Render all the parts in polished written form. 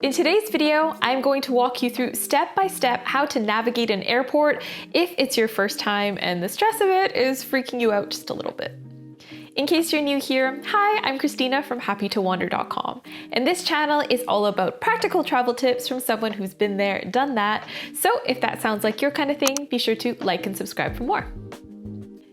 In today's video, I'm going to walk you through step by step how to navigate an airport if it's your first time and the stress of it is freaking you out just a little bit. In case you're new here, hi, I'm Christina from happytowander.com, and this channel is all about practical travel tips from someone who's been there, done that. So if that sounds like your kind of thing, be sure to like and subscribe for more.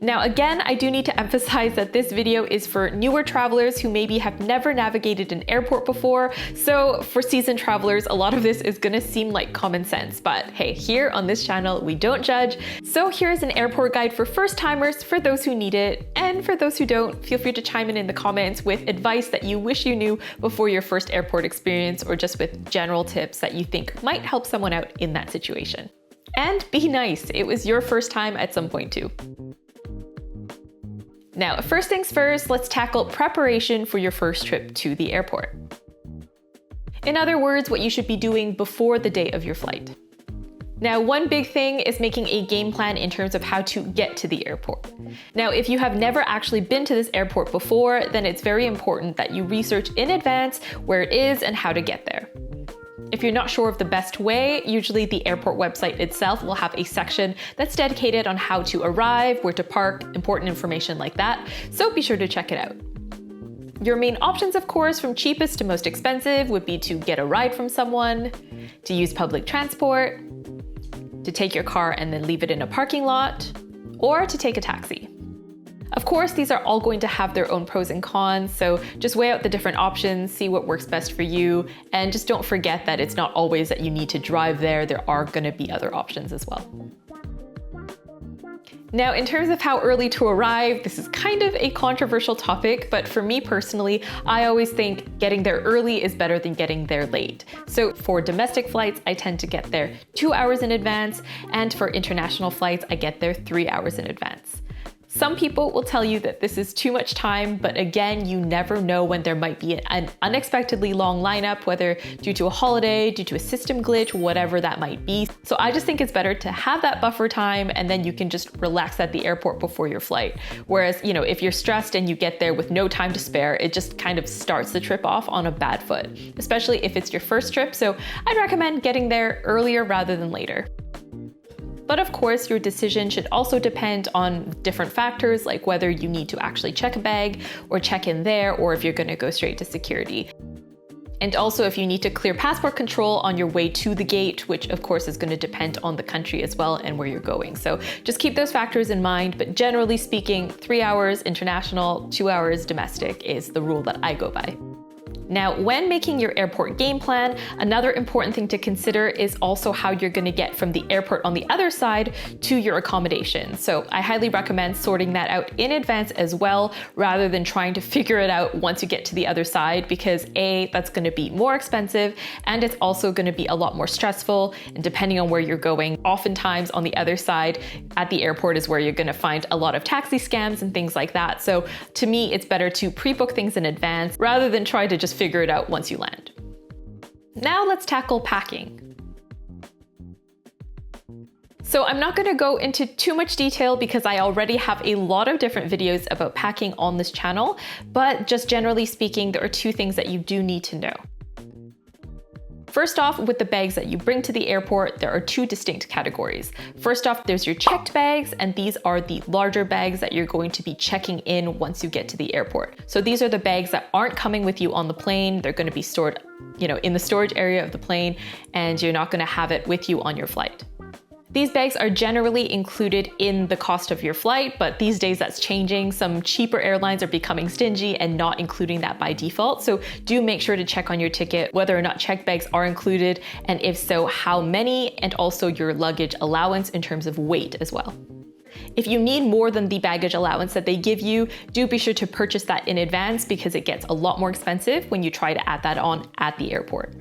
Now again, I do need to emphasize that this video is for newer travelers who maybe have never navigated an airport before. So for seasoned travelers, a lot of this is gonna seem like common sense, but hey, here on this channel, we don't judge. So here's an airport guide for first timers for those who need it. And for those who don't, feel free to chime in the comments with advice that you wish you knew before your first airport experience, or just with general tips that you think might help someone out in that situation. And be nice, it was your first time at some point too. Now, first things first, let's tackle preparation for your first trip to the airport. In other words, what you should be doing before the day of your flight. Now, one big thing is making a game plan in terms of how to get to the airport. Now, if you have never actually been to this airport before, then it's very important that you research in advance where it is and how to get there. If you're not sure of the best way, usually the airport website itself will have a section that's dedicated on how to arrive, where to park, important information like that, so be sure to check it out. Your main options, of course, from cheapest to most expensive would be to get a ride from someone, to use public transport, to take your car and then leave it in a parking lot, or to take a taxi. Of course, these are all going to have their own pros and cons, so just weigh out the different options, see what works best for you, and just don't forget that it's not always that you need to drive there. There are going to be other options as well. Now, in terms of how early to arrive, this is kind of a controversial topic, but for me personally, I always think getting there early is better than getting there late. So for domestic flights, I tend to get there 2 hours in advance, and for international flights, I get there 3 hours in advance. Some people will tell you that this is too much time, but again, you never know when there might be an unexpectedly long lineup, whether due to a holiday, due to a system glitch, whatever that might be. So I just think it's better to have that buffer time, and then you can just relax at the airport before your flight. Whereas, if you're stressed and you get there with no time to spare, it just kind of starts the trip off on a bad foot, especially if it's your first trip. So I'd recommend getting there earlier rather than later. But of course, your decision should also depend on different factors, like whether you need to actually check a bag or check in there, or if you're going to go straight to security. And also if you need to clear passport control on your way to the gate, which of course is going to depend on the country as well and where you're going. So just keep those factors in mind, but generally speaking, 3 hours international, 2 hours domestic is the rule that I go by. Now, when making your airport game plan, another important thing to consider is also how you're going to get from the airport on the other side to your accommodation. So I highly recommend sorting that out in advance as well, rather than trying to figure it out once you get to the other side, because A, that's going to be more expensive, and it's also going to be a lot more stressful. And depending on where you're going, oftentimes on the other side at the airport is where you're going to find a lot of taxi scams and things like that. So to me, it's better to pre-book things in advance rather than try to just figure it out once you land. Now let's tackle packing. So I'm not going to go into too much detail because I already have a lot of different videos about packing on this channel, but just generally speaking, there are two things that you do need to know. First off, with the bags that you bring to the airport, there are two distinct categories. First off, there's your checked bags, and these are the larger bags that you're going to be checking in once you get to the airport. So these are the bags that aren't coming with you on the plane. They're going to be stored, in the storage area of the plane, and you're not going to have it with you on your flight. These bags are generally included in the cost of your flight, but these days that's changing. Some cheaper airlines are becoming stingy and not including that by default. So do make sure to check on your ticket whether or not checked bags are included, and if so, how many, and also your luggage allowance in terms of weight as well. If you need more than the baggage allowance that they give you, do be sure to purchase that in advance, because it gets a lot more expensive when you try to add that on at the airport.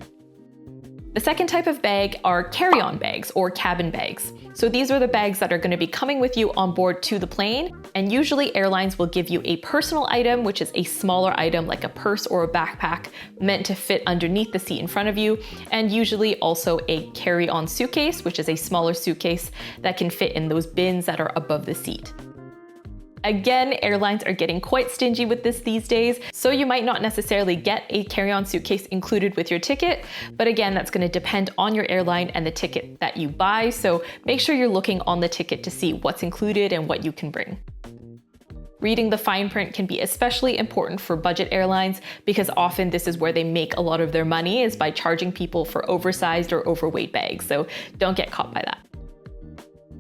The second type of bag are carry-on bags or cabin bags. So these are the bags that are going to be coming with you on board to the plane, and usually airlines will give you a personal item, which is a smaller item like a purse or a backpack meant to fit underneath the seat in front of you, and usually also a carry-on suitcase, which is a smaller suitcase that can fit in those bins that are above the seat. Again, airlines are getting quite stingy with this these days, so you might not necessarily get a carry-on suitcase included with your ticket, but again, that's going to depend on your airline and the ticket that you buy, so make sure you're looking on the ticket to see what's included and what you can bring. Reading the fine print can be especially important for budget airlines because often this is where they make a lot of their money, is by charging people for oversized or overweight bags, so don't get caught by that.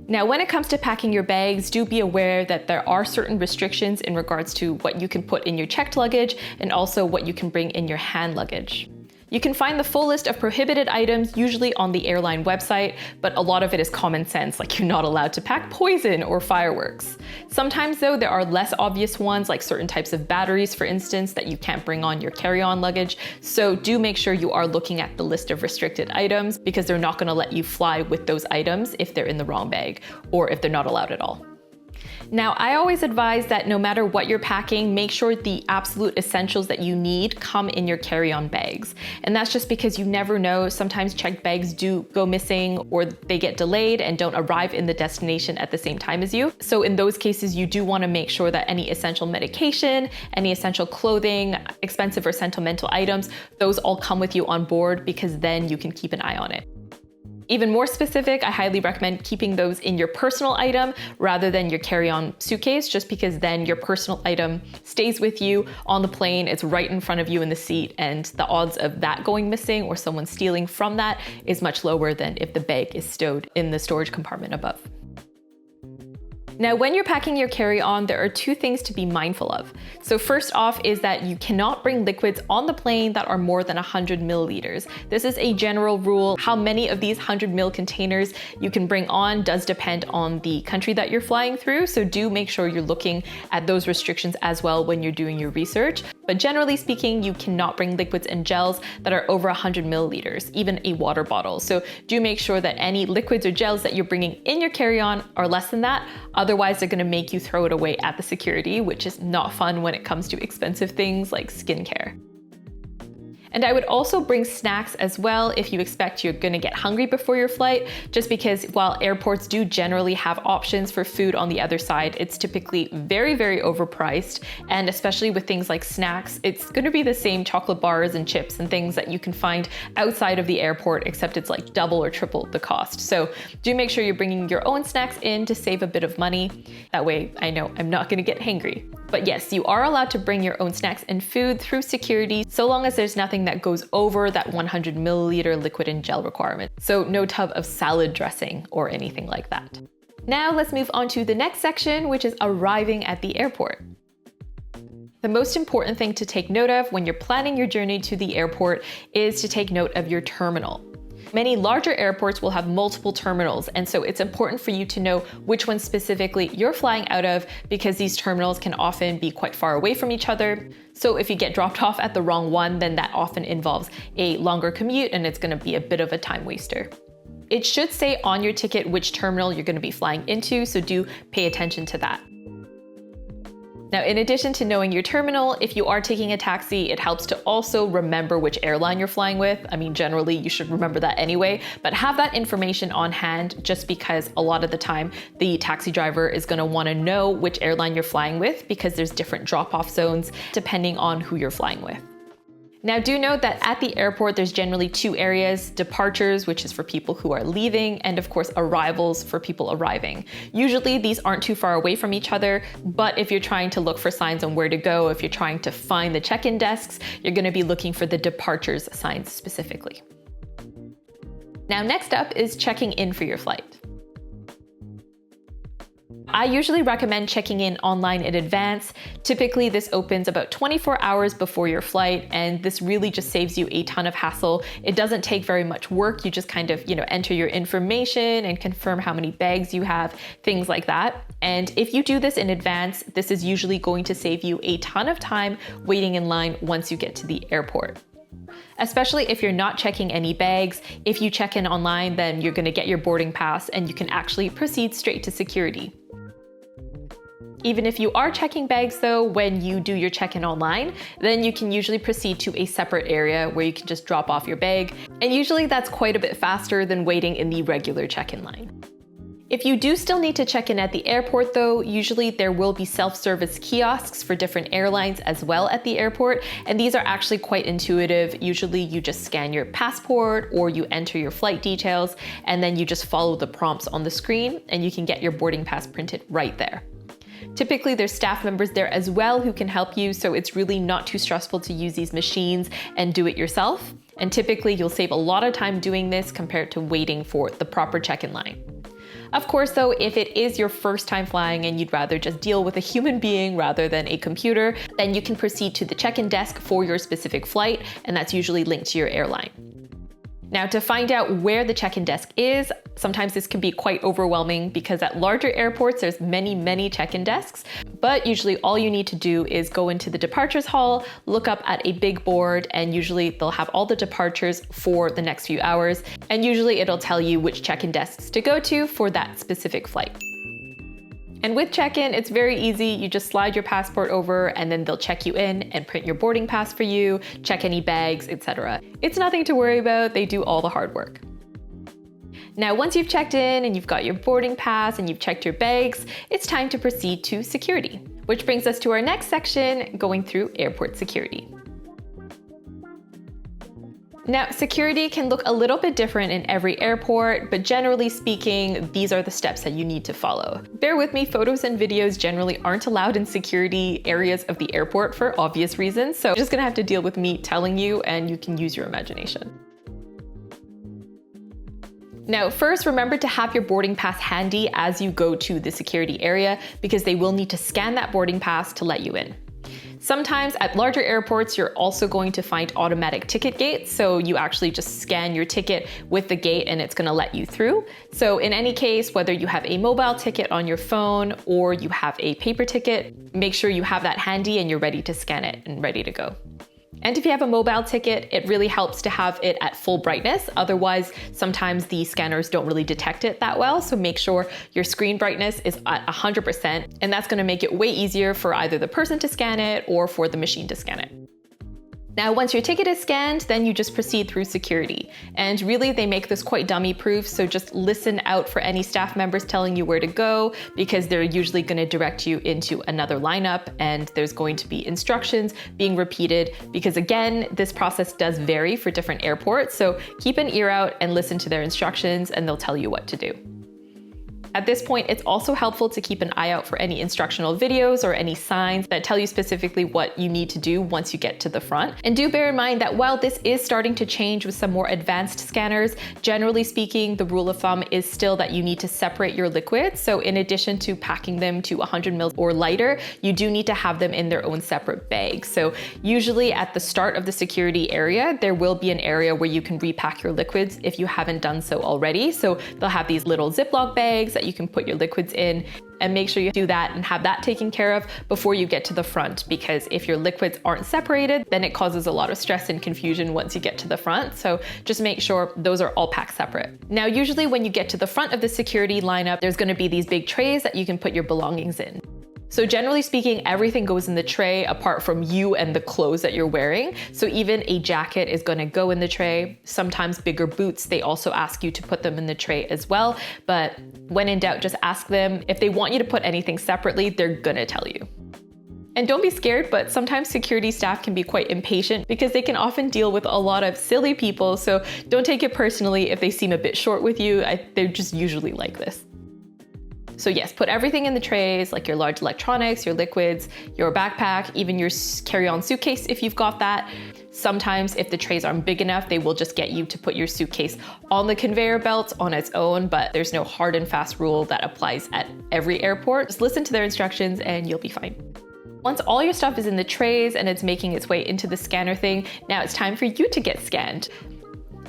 Now, when it comes to packing your bags, do be aware that there are certain restrictions in regards to what you can put in your checked luggage and also what you can bring in your hand luggage. You can find the full list of prohibited items usually on the airline website, but a lot of it is common sense, like you're not allowed to pack poison or fireworks. Sometimes though, there are less obvious ones, like certain types of batteries, for instance, that you can't bring on your carry-on luggage. So do make sure you are looking at the list of restricted items, because they're not going to let you fly with those items if they're in the wrong bag or if they're not allowed at all. Now, I always advise that no matter what you're packing, make sure the absolute essentials that you need come in your carry-on bags. And that's just because you never know, sometimes checked bags do go missing or they get delayed and don't arrive in the destination at the same time as you. So in those cases, you do want to make sure that any essential medication, any essential clothing, expensive or sentimental items, those all come with you on board, because then you can keep an eye on it. Even more specific, I highly recommend keeping those in your personal item rather than your carry-on suitcase, just because then your personal item stays with you on the plane, it's right in front of you in the seat, and the odds of that going missing or someone stealing from that is much lower than if the bag is stowed in the storage compartment above. Now, when you're packing your carry-on, there are two things to be mindful of. So first off is that you cannot bring liquids on the plane that are more than 100 milliliters. This is a general rule. How many of these 100 ml containers you can bring on does depend on the country that you're flying through. So do make sure you're looking at those restrictions as well when you're doing your research. But generally speaking, you cannot bring liquids and gels that are over 100 milliliters, even a water bottle. So do make sure that any liquids or gels that you're bringing in your carry-on are less than that. Otherwise, they're going to make you throw it away at the security, which is not fun when it comes to expensive things like skincare. And I would also bring snacks as well if you expect you're gonna get hungry before your flight, just because while airports do generally have options for food on the other side, it's typically very, very overpriced. And especially with things like snacks, it's gonna be the same chocolate bars and chips and things that you can find outside of the airport, except it's like double or triple the cost. So do make sure you're bringing your own snacks in to save a bit of money. That way I know I'm not gonna get hangry. But yes, you are allowed to bring your own snacks and food through security, so long as there's nothing that goes over that 100 milliliter liquid and gel requirement. So no tub of salad dressing or anything like that. Now let's move on to the next section, which is arriving at the airport. The most important thing to take note of when you're planning your journey to the airport is to take note of your terminal. Many larger airports will have multiple terminals, and so it's important for you to know which one specifically you're flying out of, because these terminals can often be quite far away from each other. So if you get dropped off at the wrong one, then that often involves a longer commute and it's going to be a bit of a time waster. It should say on your ticket which terminal you're going to be flying into, so do pay attention to that. Now, in addition to knowing your terminal, if you are taking a taxi, it helps to also remember which airline you're flying with. I mean, generally you should remember that anyway, but have that information on hand, just because a lot of the time the taxi driver is going to want to know which airline you're flying with, because there's different drop-off zones depending on who you're flying with. Now, do note that at the airport, there's generally two areas: departures, which is for people who are leaving, and of course, arrivals for people arriving. Usually these aren't too far away from each other, but if you're trying to look for signs on where to go, if you're trying to find the check-in desks, you're going to be looking for the departures signs specifically. Now, next up is checking in for your flight. I usually recommend checking in online in advance. Typically, this opens about 24 hours before your flight, and this really just saves you a ton of hassle. It doesn't take very much work. You just kind of, enter your information and confirm how many bags you have, things like that. And if you do this in advance, this is usually going to save you a ton of time waiting in line once you get to the airport. Especially if you're not checking any bags. If you check in online, then you're going to get your boarding pass and you can actually proceed straight to security. Even if you are checking bags though, when you do your check-in online, then you can usually proceed to a separate area where you can just drop off your bag. And usually that's quite a bit faster than waiting in the regular check-in line. If you do still need to check in at the airport though, usually there will be self-service kiosks for different airlines as well at the airport, and these are actually quite intuitive. Usually you just scan your passport or you enter your flight details, and then you just follow the prompts on the screen and you can get your boarding pass printed right there. Typically there's staff members there as well who can help you, so it's really not too stressful to use these machines and do it yourself. And typically you'll save a lot of time doing this compared to waiting for the proper check-in line. Of course though, if it is your first time flying and you'd rather just deal with a human being rather than a computer, then you can proceed to the check-in desk for your specific flight, and that's usually linked to your airline. Now, to find out where the check-in desk is, sometimes this can be quite overwhelming because at larger airports, there's many check-in desks, but usually all you need to do is go into the departures hall, look up at a big board, and usually they'll have all the departures for the next few hours, and usually it'll tell you which check-in desks to go to for that specific flight. And with check-in, it's very easy. You just slide your passport over and then they'll check you in and print your boarding pass for you, check any bags, etc. It's nothing to worry about. They do all the hard work. Now, once you've checked in and you've got your boarding pass and you've checked your bags, it's time to proceed to security, which brings us to our next section, going through airport security. Now, security can look a little bit different in every airport, but generally speaking, these are the steps that you need to follow. Bear with me, photos and videos generally aren't allowed in security areas of the airport for obvious reasons, so you're just gonna have to deal with me telling you, and you can use your imagination. Now, first, remember to have your boarding pass handy as you go to the security area because they will need to scan that boarding pass to let you in. Sometimes at larger airports, you're also going to find automatic ticket gates. So you actually just scan your ticket with the gate and it's gonna let you through. So in any case, whether you have a mobile ticket on your phone or you have a paper ticket, make sure you have that handy and you're ready to scan it and ready to go. And if you have a mobile ticket, it really helps to have it at full brightness. Otherwise, sometimes the scanners don't really detect it that well. So make sure your screen brightness is at 100%, and that's gonna make it way easier for either the person to scan it or for the machine to scan it. Now, once your ticket is scanned, then you just proceed through security. And really, they make this quite dummy-proof, so just listen out for any staff members telling you where to go, because they're usually gonna direct you into another lineup, and there's going to be instructions being repeated, because again, this process does vary for different airports, so keep an ear out and listen to their instructions, and they'll tell you what to do. At this point, it's also helpful to keep an eye out for any instructional videos or any signs that tell you specifically what you need to do once you get to the front. And do bear in mind that while this is starting to change with some more advanced scanners, generally speaking, the rule of thumb is still that you need to separate your liquids. So in addition to packing them to 100 ml or lighter, you do need to have them in their own separate bags. So usually at the start of the security area, there will be an area where you can repack your liquids if you haven't done so already. So they'll have these little Ziploc bags that you can put your liquids in, and make sure you do that and have that taken care of before you get to the front, because if your liquids aren't separated, then it causes a lot of stress and confusion once you get to the front. So just make sure those are all packed separate. Now, usually when you get to the front of the security lineup, there's going to be these big trays that you can put your belongings in. So generally speaking, everything goes in the tray apart from you and the clothes that you're wearing. So even a jacket is going to go in the tray. Sometimes bigger boots, they also ask you to put them in the tray as well. But when in doubt, just ask them. If they want you to put anything separately, they're going to tell you. And don't be scared, but sometimes security staff can be quite impatient because they can often deal with a lot of silly people. So don't take it personally if they seem a bit short with you. They're just usually like this. So yes, put everything in the trays, like your large electronics, your liquids, your backpack, even your carry-on suitcase if you've got that. Sometimes if the trays aren't big enough, they will just get you to put your suitcase on the conveyor belt on its own, but there's no hard and fast rule that applies at every airport. Just listen to their instructions and you'll be fine. Once all your stuff is in the trays and it's making its way into the scanner thing, now it's time for you to get scanned.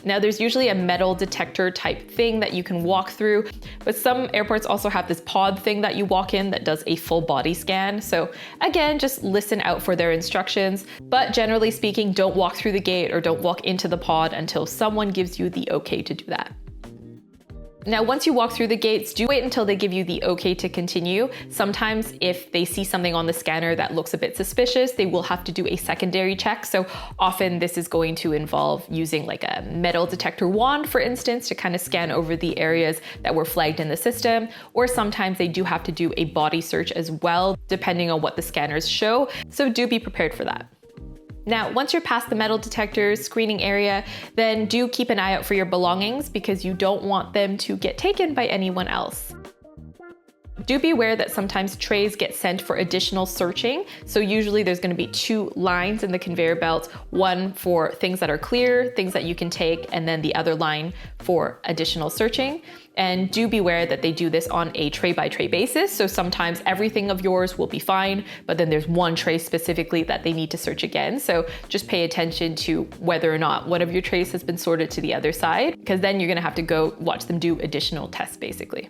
Now there's usually a metal detector type thing that you can walk through, but some airports also have this pod thing that you walk in that does a full body scan. So again, just listen out for their instructions, but generally speaking, don't walk through the gate or don't walk into the pod until someone gives you the okay to do that. Now, once you walk through the gates, do wait until they give you the okay to continue. Sometimes if they see something on the scanner that looks a bit suspicious, they will have to do a secondary check. So often this is going to involve using like a metal detector wand, for instance, to kind of scan over the areas that were flagged in the system. Or sometimes they do have to do a body search as well, depending on what the scanners show. So do be prepared for that. Now, once you're past the metal detector screening area, then do keep an eye out for your belongings because you don't want them to get taken by anyone else. Do be aware that sometimes trays get sent for additional searching. So usually there's going to be 2 lines in the conveyor belt, one for things that are clear, things that you can take, and then the other line for additional searching. And do be aware that they do this on a tray by tray basis. So sometimes everything of yours will be fine, but then there's one tray specifically that they need to search again. So just pay attention to whether or not one of your trays has been sorted to the other side, because then you're going to have to go watch them do additional tests basically.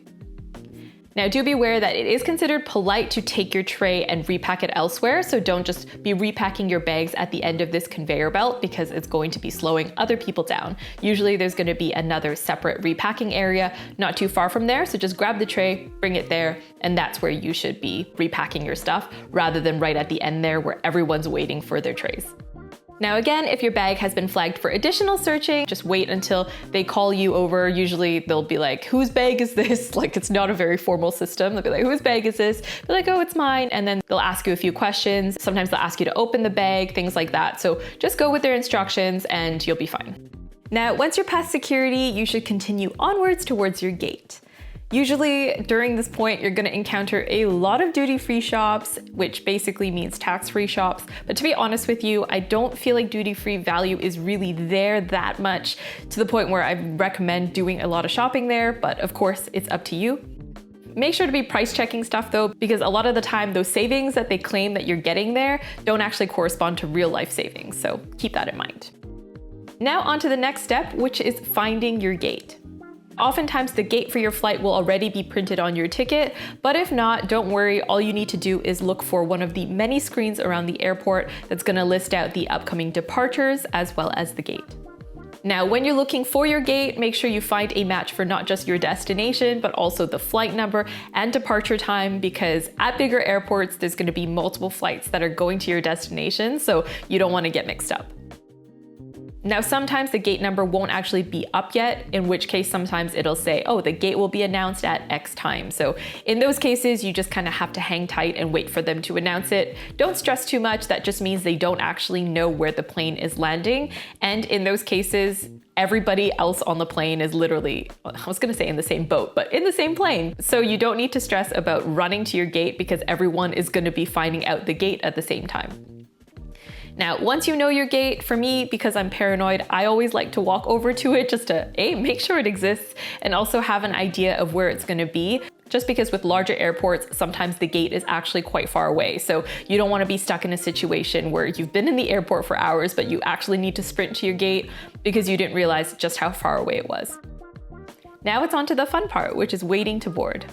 Now, do be aware that it is considered polite to take your tray and repack it elsewhere, so don't just be repacking your bags at the end of this conveyor belt because it's going to be slowing other people down. Usually there's going to be another separate repacking area not too far from there, so just grab the tray, bring it there, and that's where you should be repacking your stuff rather than right at the end there where everyone's waiting for their trays. Now again, if your bag has been flagged for additional searching, just wait until they call you over. Usually they'll be like, whose bag is this? Like, it's not a very formal system. They'll be like, whose bag is this? They're like, oh, it's mine. And then they'll ask you a few questions. Sometimes they'll ask you to open the bag, things like that. So just go with their instructions and you'll be fine. Now, once you're past security, you should continue onwards towards your gate. Usually during this point, you're going to encounter a lot of duty-free shops, which basically means tax-free shops. But to be honest with you, I don't feel like duty-free value is really there that much to the point where I recommend doing a lot of shopping there. But of course, it's up to you. Make sure to be price checking stuff though, because a lot of the time those savings that they claim that you're getting there don't actually correspond to real life savings. So keep that in mind. Now on to the next step, which is finding your gate. Oftentimes the gate for your flight will already be printed on your ticket, but if not, don't worry. All you need to do is look for one of the many screens around the airport that's going to list out the upcoming departures as well as the gate. Now, when you're looking for your gate, make sure you find a match for not just your destination, but also the flight number and departure time, because at bigger airports, there's going to be multiple flights that are going to your destination, so you don't want to get mixed up. Now, sometimes the gate number won't actually be up yet, in which case sometimes it'll say, oh, the gate will be announced at X time. So in those cases, you just kind of have to hang tight and wait for them to announce it. Don't stress too much. That just means they don't actually know where the plane is landing. And in those cases, everybody else on the plane is literally, I was gonna say in the same boat, but in the same plane. So you don't need to stress about running to your gate because everyone is gonna be finding out the gate at the same time. Now, once you know your gate, for me, because I'm paranoid, I always like to walk over to it just to make sure it exists and also have an idea of where it's gonna be. Just because with larger airports, sometimes the gate is actually quite far away. So you don't wanna be stuck in a situation where you've been in the airport for hours, but you actually need to sprint to your gate because you didn't realize just how far away it was. Now it's on to the fun part, which is waiting to board.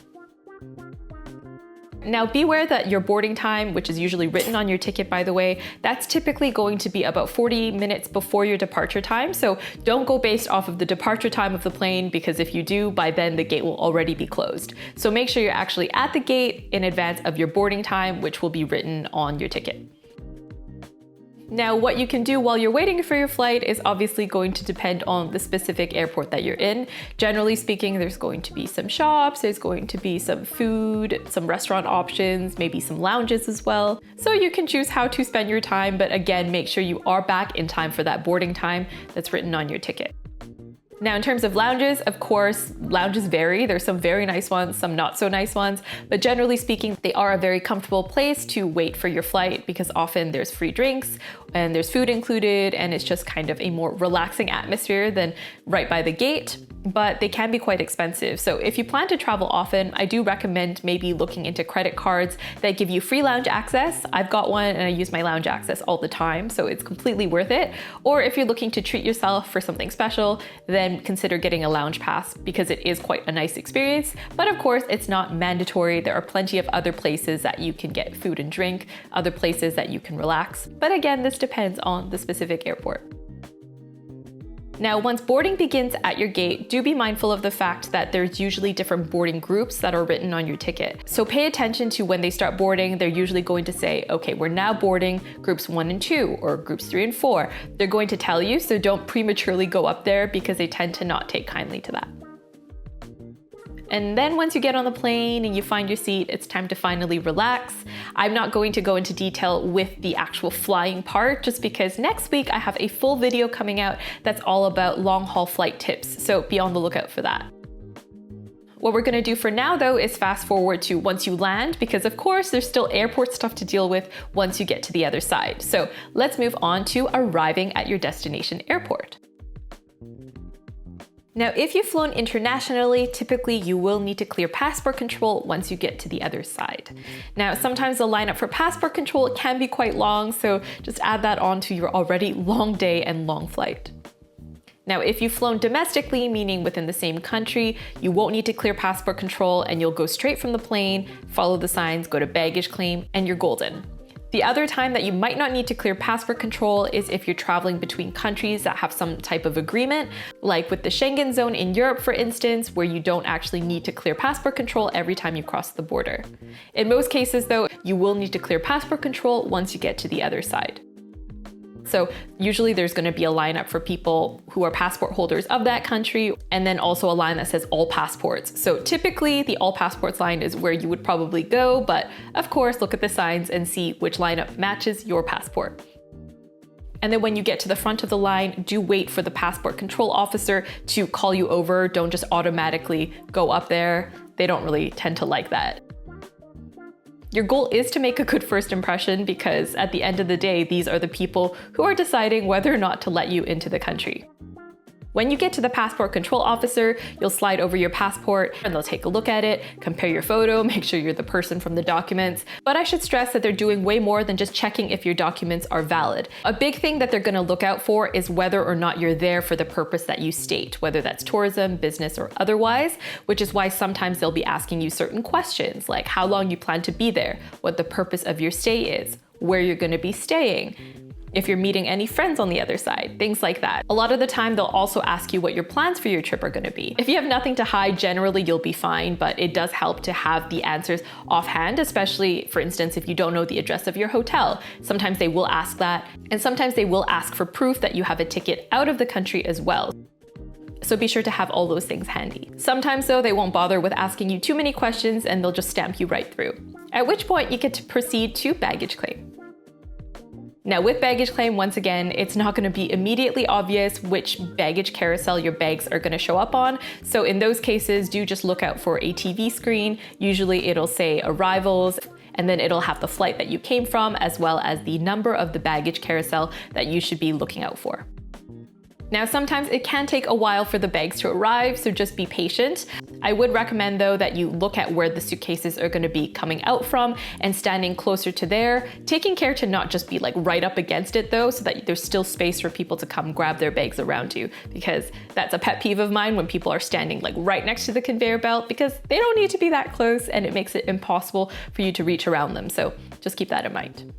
Now beware that your boarding time, which is usually written on your ticket by the way, that's typically going to be about 40 minutes before your departure time. So don't go based off of the departure time of the plane, because if you do, by then the gate will already be closed. So make sure you're actually at the gate in advance of your boarding time, which will be written on your ticket. Now, what you can do while you're waiting for your flight is obviously going to depend on the specific airport that you're in. Generally speaking, there's going to be some shops, there's going to be some food, some restaurant options, maybe some lounges as well. So you can choose how to spend your time, but again, make sure you are back in time for that boarding time that's written on your ticket. Now, in terms of lounges, of course, lounges vary. There's some very nice ones, some not so nice ones, but generally speaking, they are a very comfortable place to wait for your flight because often there's free drinks and there's food included, and it's just kind of a more relaxing atmosphere than right by the gate, but they can be quite expensive. So if you plan to travel often, I do recommend maybe looking into credit cards that give you free lounge access. I've got one and I use my lounge access all the time, so it's completely worth it. Or if you're looking to treat yourself for something special, then consider getting a lounge pass because it is quite a nice experience. But of course, it's not mandatory. There are plenty of other places that you can get food and drink, other places that you can relax. But again, this depends on the specific airport. Now, once boarding begins at your gate, do be mindful of the fact that there's usually different boarding groups that are written on your ticket. So pay attention to when they start boarding. They're usually going to say, okay, we're now boarding groups 1 and 2 or groups 3 and 4. They're going to tell you, so don't prematurely go up there because they tend to not take kindly to that. And then once you get on the plane and you find your seat, it's time to finally relax. I'm not going to go into detail with the actual flying part, just because next week I have a full video coming out that's all about long haul flight tips, so be on the lookout for that. What we're gonna do for now though is fast forward to once you land, because of course there's still airport stuff to deal with once you get to the other side. So let's move on to arriving at your destination airport. Now, if you've flown internationally, typically you will need to clear passport control once you get to the other side. Now, sometimes the lineup for passport control can be quite long, so just add that on to your already long day and long flight. Now, if you've flown domestically, meaning within the same country, you won't need to clear passport control and you'll go straight from the plane, follow the signs, go to baggage claim, and you're golden. The other time that you might not need to clear passport control is if you're traveling between countries that have some type of agreement, like with the Schengen zone in Europe, for instance, where you don't actually need to clear passport control every time you cross the border. In most cases though, you will need to clear passport control once you get to the other side. So usually there's going to be a lineup for people who are passport holders of that country, and then also a line that says all passports. So typically the all passports line is where you would probably go, but of course look at the signs and see which lineup matches your passport. And then when you get to the front of the line, do wait for the passport control officer to call you over. Don't just automatically go up there. They don't really tend to like that. Your goal is to make a good first impression, because at the end of the day, these are the people who are deciding whether or not to let you into the country. When you get to the passport control officer, you'll slide over your passport and they'll take a look at it, compare your photo, make sure you're the person from the documents. But I should stress that they're doing way more than just checking if your documents are valid. A big thing that they're going to look out for is whether or not you're there for the purpose that you state, whether that's tourism, business, or otherwise, which is why sometimes they'll be asking you certain questions like how long you plan to be there, what the purpose of your stay is, where you're going to be staying, if you're meeting any friends on the other side, things like that. A lot of the time, they'll also ask you what your plans for your trip are gonna be. If you have nothing to hide, generally you'll be fine, but it does help to have the answers offhand, especially, for instance, if you don't know the address of your hotel. Sometimes they will ask that, and sometimes they will ask for proof that you have a ticket out of the country as well. So be sure to have all those things handy. Sometimes though, they won't bother with asking you too many questions and they'll just stamp you right through. At which point you get to proceed to baggage claim. Now with baggage claim, once again, it's not going to be immediately obvious which baggage carousel your bags are going to show up on. So in those cases, do just look out for a TV screen. Usually it'll say arrivals, and then it'll have the flight that you came from, as well as the number of the baggage carousel that you should be looking out for. Now, sometimes it can take a while for the bags to arrive, so just be patient. I would recommend though that you look at where the suitcases are going to be coming out from and standing closer to there, taking care to not just be like right up against it though, so that there's still space for people to come grab their bags around you, because that's a pet peeve of mine when people are standing like right next to the conveyor belt, because they don't need to be that close and it makes it impossible for you to reach around them. So just keep that in mind.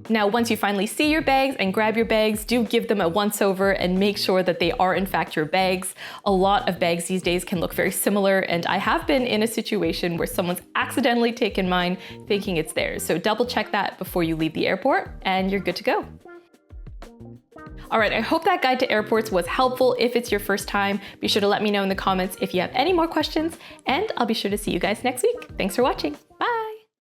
Now, once you finally see your bags and grab your bags, do give them a once over and make sure that they are in fact your bags. A lot of bags these days can look very similar, and I have been in a situation where someone's accidentally taken mine thinking it's theirs. So double check that before you leave the airport and you're good to go. All right, I hope that guide to airports was helpful. If it's your first time, be sure to let me know in the comments if you have any more questions, and I'll be sure to see you guys next week. Thanks for watching.